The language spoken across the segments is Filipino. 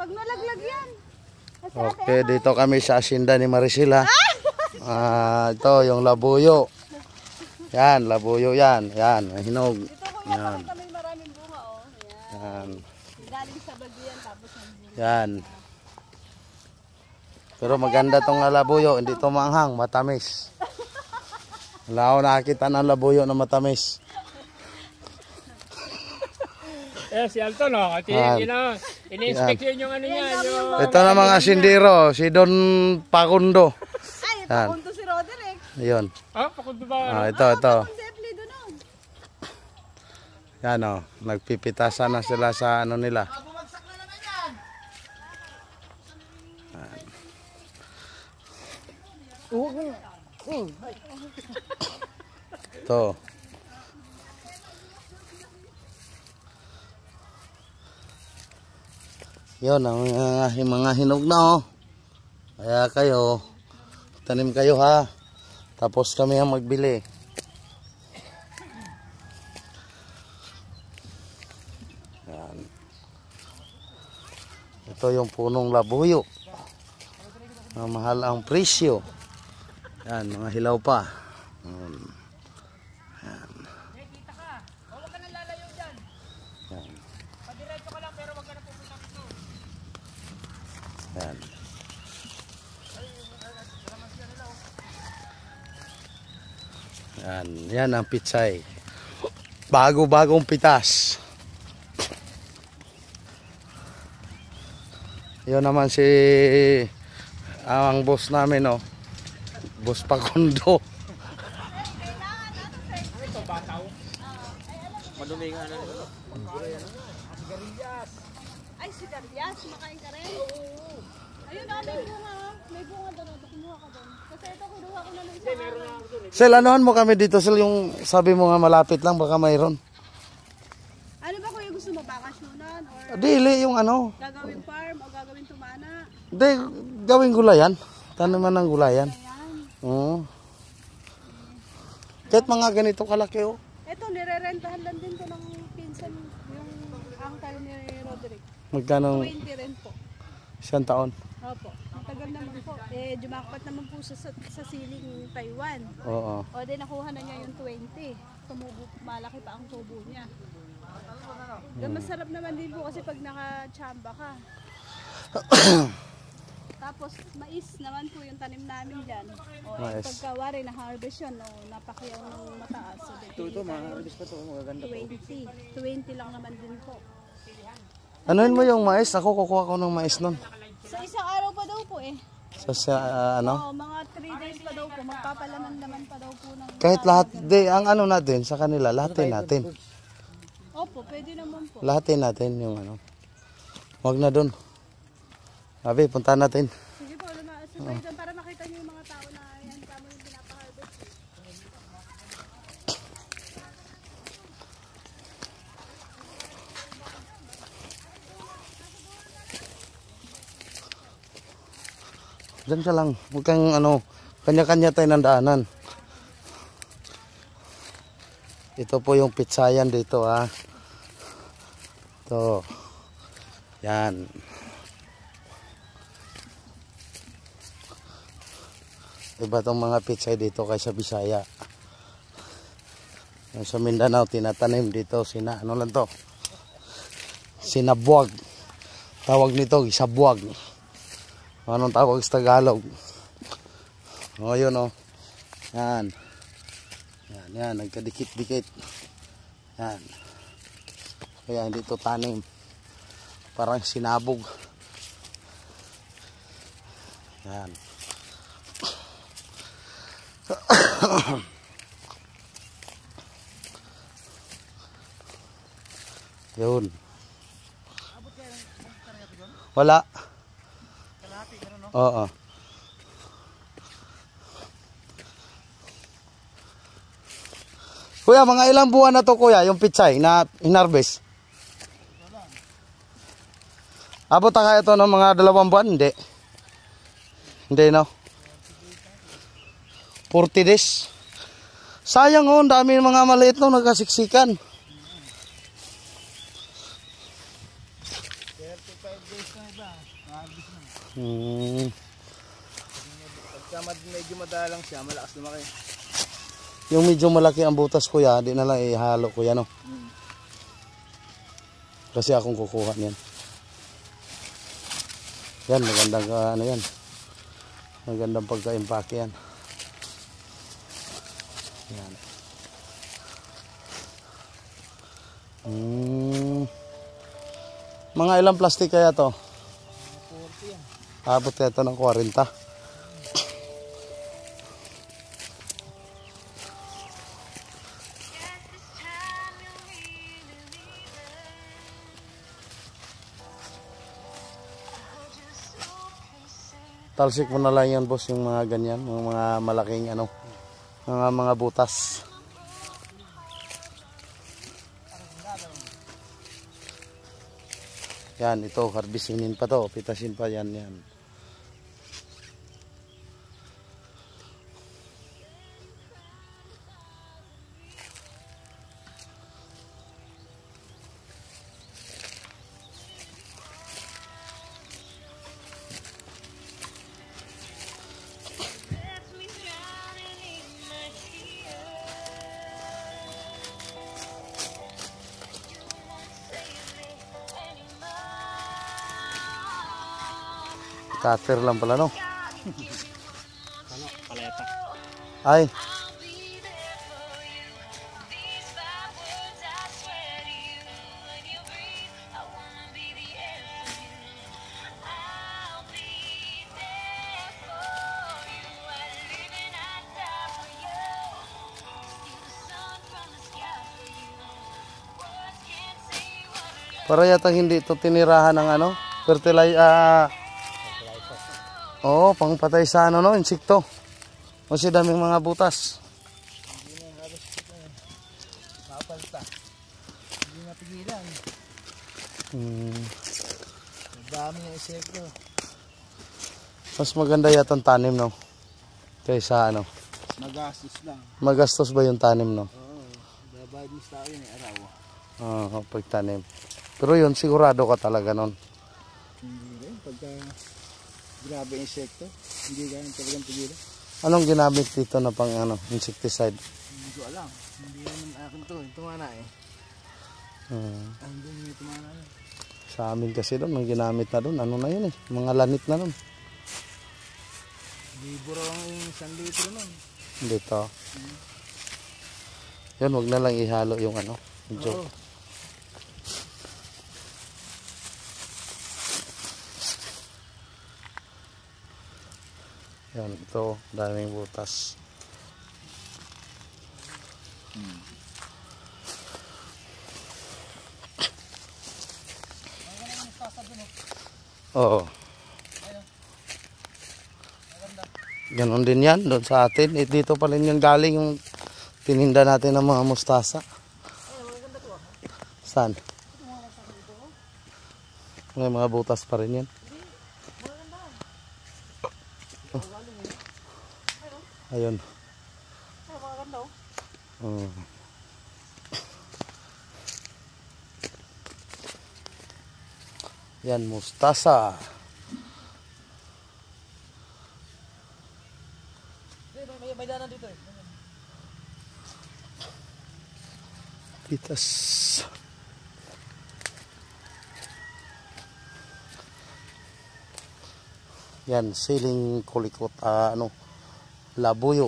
Pag nalaglag yan. Okay, dito kami sa asinda ni Maricela. Ito yung labuyo. Yan, labuyo yan. Yan, hinog. Dito kuya, pakita may maraming bunga oh. Yan. Galing sa bagyo yan tapos bunga. Yan. Pero maganda tong labuyo, hindi to maanghang, matamis. Wala ako nakakita ng labuyo na matamis. Si Alton, no? Ini-inspection yung ano niya. Ito na mga sindiro, si Don Pakundo. Ay, pakunto si Roderick. Ayun. Pakundo ba? Ito. Sefli doon oh. Yan o, nagpipitasan na sila sa ano nila. Bumagsak na naman yan. Ito. Yun ang mga hinog na oh. Kaya kayo, tanim kayo ha. Tapos kami ang magbili. Yan. Ito yung punong labuyo. Mahal ang presyo. Yan, mga hilaw pa. Yan. Huwag ka nang lalayo dyan. Yan. Padiretso ka lang pero huwag ka na pupunta dito. Yan. Yan ang pitsay. Bago-bagong pitas. Yun naman si ang boss namin oh. Boss Pakundo. Ito, bataw. Madumi nga na. Ay, sigarilyas. Makain ka rin? Oo. Ayun na, may bunga. May bunga doon. Kumuha ka doon. Kasi ito, kinuha ko na ng isang araw. Sel, anuhan mo kami dito, Sel, yung sabi mo nga malapit lang, baka mayroon. Ano ba kuya gusto mo? Bakasyonan? Or Dili yung ano. gagawin farm? O gagawin tumana? Hindi, gawing gulayan. Tanaman ng gulayan. Ayan. Oo. Kahit mga ganito kalaki oh. Ito, nire-rentahan lang din ko ng pinsan yung angkal ni Roderick. Magkano 20 rin po. isang taon? Opo. Matagal naman po. Jumakpat naman po sa siling Taiwan. Oo. O di nakuha na niya yung 20. Tumubo, malaki pa ang tubo niya. Masarap naman din po kasi pag naka-chamba ka. Tapos mais naman po yung tanim namin dyan. O Mais. pagkawari na harvest yun, napakiyaw ng mataas. So, Ito, ma-harvest pa ito. Magaganda. 20. 20 lang naman din po. Anuhin mo yung mais? Ako kukuha ko ng mais nun. Sa isang araw pa daw po eh. Sa ano? Oo, mga 3 days pa daw po. Magpapalaman naman pa daw po ng... Kahit lahat, ang ano natin sa kanila, lahatin natin. Opo, pwede naman po. Lahatin natin yung ano. Huwag na dun. Sabi, punta natin. Sige po, sabay doon para makita niyo yung mga tao na yan kamo yung pinapaharvest. Diyan ka lang. Huwag kang ano, kanya-kanya tayo ng daanan. Ito po yung pitsayan dito ha. Ito. Yan. Iba tong mga pitsay dito kaysa Bisaya. Yung sa Mindanao tinatanim dito ano lang to? Sinabuag. Tawag nito isabuag. Anong tawag sa Tagalog? O yun o. Yan. Yan, nagkadikit-dikit. Yan. Kaya hindi to tanim. Parang sinabog. Yan. Yun. Wala. Oo. Kuya, mga ilang buwan na to kuya, yung pitsay na hinarvest? Abot na kaya ito ng mga 2 buwan? Hindi. Hindi no? 40 days. Sayang oh, ang dami mga maliit no, nagkasiksikan. 35 Pagka medyo madalang siya, malakas lumaki. Yung medyo malaki ang butas kuya, di na lang ihalo kuya no. Kasi akong kukuha niyan. Yan, magandang ano yan. Magandang pagka-impake yan. Yan. Mga ilang plastic kaya to? 40 yan. Abot kaya to ng 40. Talsik mo na lang yan boss, yung mga ganyan, mga malaking ano, mga butas. Yan, ito, harbisinin pa to, pitasin pa yan, yan. Cutter lang pala no. Ano? Paleta. Ay. Para yata hindi ito tinirahan ng ano, fertilizer. Oo, pangpatay sa ano no, insekto. Kasi daming mga butas. Hindi na halos ito eh. Kapalta. Hindi napigilan. Dami ng insekto. Mas maganda yata ang tanim no. Kaysa ano. Magastos lang. Magastos ba yung tanim no? Oo. Babayad mo sa tao yun eh, araw. Oo, pagtanim. Pero yun, sigurado ka talaga nun. Hindi rin. Pagka grabe insekto, hindi ganun talagang pigilan. Anong ginamit dito na pang ano, insecticide? Hindi ko alam. Hindi naman akin to. Tumana eh. Andun yung tumana yun. Sa amin kasi doon, may ginamit na doon. Ano na yun eh, mga lanit na doon. Libro ang 1 litro nun. Dito. Yan, wag na lang ihalo yung ano. Medyo. Oo. Yan, ito, daming butas. Oo. Ganon din yan, doon sa atin. Dito pa rin yung galing yung tininda natin ng mga mustasa. Saan? May mga butas pa rin yan. Oh. Ayun. Oh. Yan, mustasa. May daanan dito eh. Pitas. Yan, siling kulikot, ano, labuyo.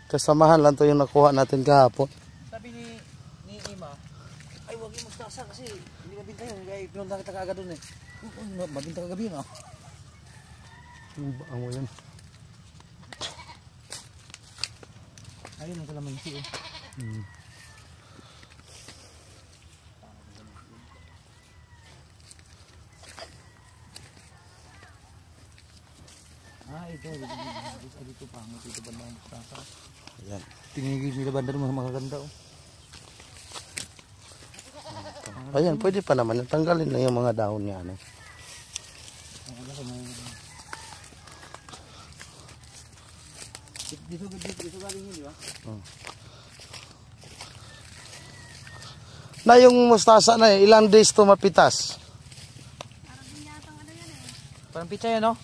Kasamahan lang to yung nakuha natin kahapon. Sabi ni Ima, ay huwag yung mustasa kasi hindi mabinta yun. Kaya pinunta kita kaagad dun eh. Mabinta kagabi yun ah. Ang mo yun. Ayun ang kalamansi eh. Ito. Dito pa. Dito pa ng mustasa. Ayan. Tinigil nila banda ng mga magaganda oh. Ayan, pwede pa naman. Tanggalin na yung mga dahon niya. Ano. Dito galing yun, di ba? Na yung mustasa na ilang days to mapitas? Parang din yatang ano yan eh. Parang pizza yan, no?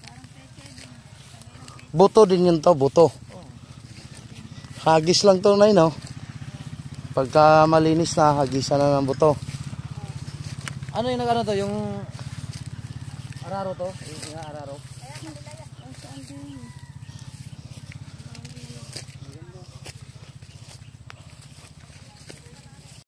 Parang peche din. Buto din yun to, buto. Hagis lang to na no? Pagka malinis na, hagisan na ng buto. Ano yung nag-ano to? Yung araro to? Yung araro? Kaya kanila yan. Ang saan din.